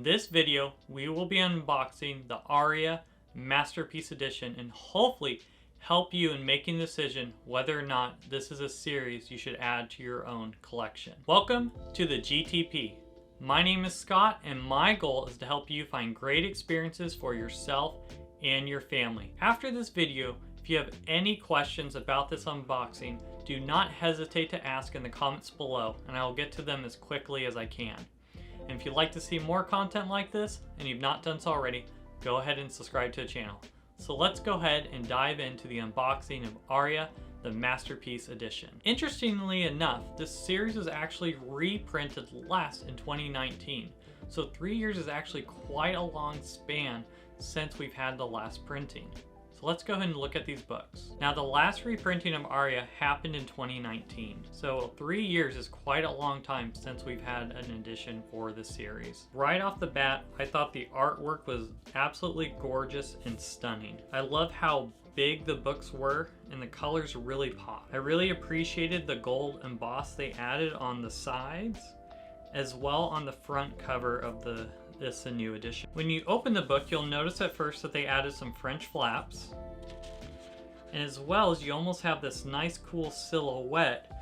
In this video, we will be unboxing the Aria Masterpiece Edition and hopefully help you in making the decision whether or not this is a series you should add to your own collection. Welcome to the GTP. My name is Scott and my goal is to help you find great experiences for yourself and your family. After this video, if you have any questions about this unboxing, do not hesitate to ask in the comments below and I will get to them as quickly as I can. And if you'd like to see more content like this and you've not done so already, go ahead and subscribe to the channel. So let's go ahead and dive into the unboxing of Aria The Masterpiece Edition. Interestingly enough, this series was actually reprinted last in 2019. So 3 years is actually quite a long span since we've had the last printing. So let's go ahead and look at these books. Now the last reprinting of Aria happened in 2019. So 3 years is quite a long time since we've had an edition for the series. Right off the bat, I thought the artwork was absolutely gorgeous and stunning. I love how big the books were and the colors really pop. I really appreciated the gold emboss they added on the sides as well on the front cover of this new edition. When you open the book, you'll notice at first that they added some French flaps, and as well as you almost have this nice cool silhouette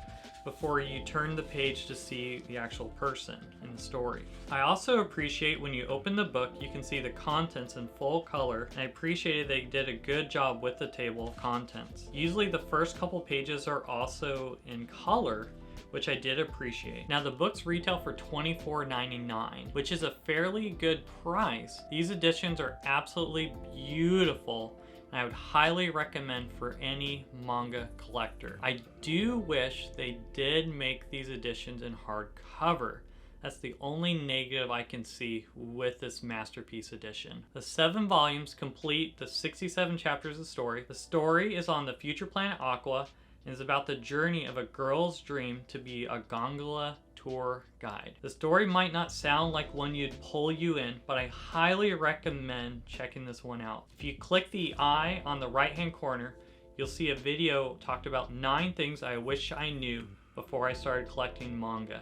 before you turn the page to see the actual person in the story. I also appreciate when you open the book, you can see the contents in full color, and I appreciated they did a good job with the table of contents. Usually the first couple pages are also in color, which I did appreciate. Now the books retail for $24.99, which is a fairly good price. These editions are absolutely beautiful and I would highly recommend for any manga collector. I do wish they did make these editions in hardcover. That's the only negative I can see with this Masterpiece Edition. The 7 volumes complete the 67 chapters of the story. The story is on the future planet Aqua and is about the journey of a girl's dream to be a gondola tour guide. The story might not sound like one you'd pull you in, but I highly recommend checking this one out. If you click the eye on the right hand corner, you'll see a video talked about 9 things I wish I knew before I started collecting manga.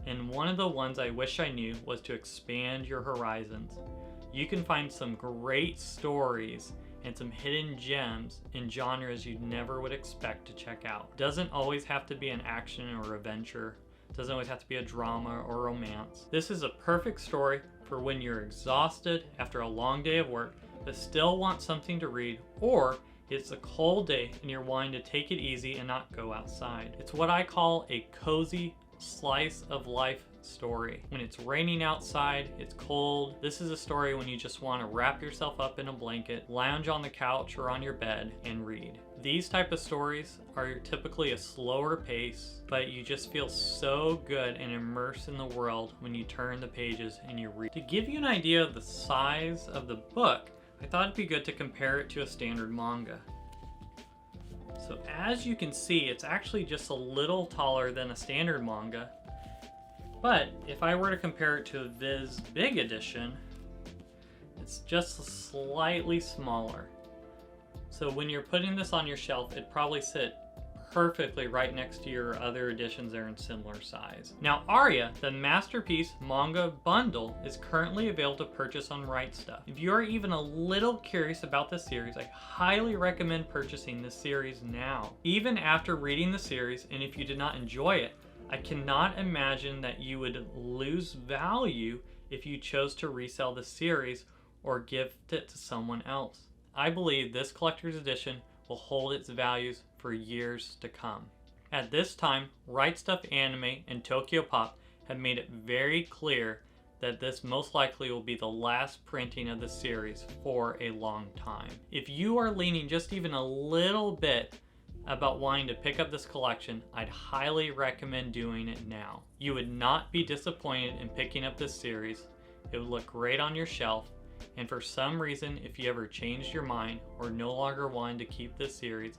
And one of the ones I wish I knew was to expand your horizons. You can find some great stories and some hidden gems in genres you never would expect to check out. Doesn't always have to be an action or adventure. Doesn't always have to be a drama or romance. This is a perfect story for when you're exhausted after a long day of work but still want something to read, or it's a cold day and you're wanting to take it easy and not go outside. It's what I call a cozy slice of life story. When it's raining outside, it's cold, this is a story when you just want to wrap yourself up in a blanket, lounge on the couch or on your bed and read. These type of stories are typically a slower pace, but you just feel so good and immersed in the world when you turn the pages and you read. To give you an idea of the size of the book, I thought it'd be good to compare it to a standard manga. So as you can see, it's actually just a little taller than a standard manga. But if I were to compare it to a Viz Big Edition, it's just slightly smaller. So when you're putting this on your shelf, it'd probably sit perfectly right next to your other editions that are in similar size. Now Aria, the Masterpiece manga bundle, is currently available to purchase on Right Stuf. If you are even a little curious about this series, I highly recommend purchasing this series now. Even after reading the series, and if you did not enjoy it, I cannot imagine that you would lose value if you chose to resell the series or gift it to someone else. I believe this collector's edition will hold its values for years to come. At this time, Right Stuf Anime and Tokyopop have made it very clear that this most likely will be the last printing of the series for a long time. If you are leaning just even a little bit about wanting to pick up this collection, I'd highly recommend doing it now. You would not be disappointed in picking up this series. It would look great on your shelf, and for some reason, if you ever changed your mind or no longer wanted to keep this series,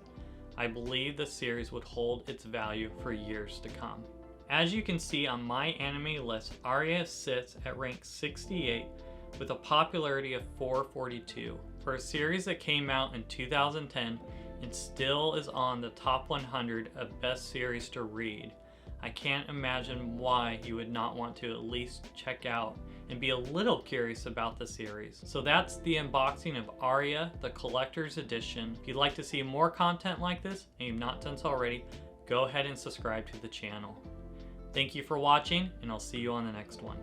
I believe the series would hold its value for years to come. As you can see on my anime list, Aria sits at rank 68 with a popularity of 442. For a series that came out in 2010, it still is on the top 100 of best series to read. I can't imagine why you would not want to at least check out and be a little curious about the series. So that's the unboxing of Aria, the collector's edition. If you'd like to see more content like this, and you've not done so already, go ahead and subscribe to the channel. Thank you for watching, and I'll see you on the next one.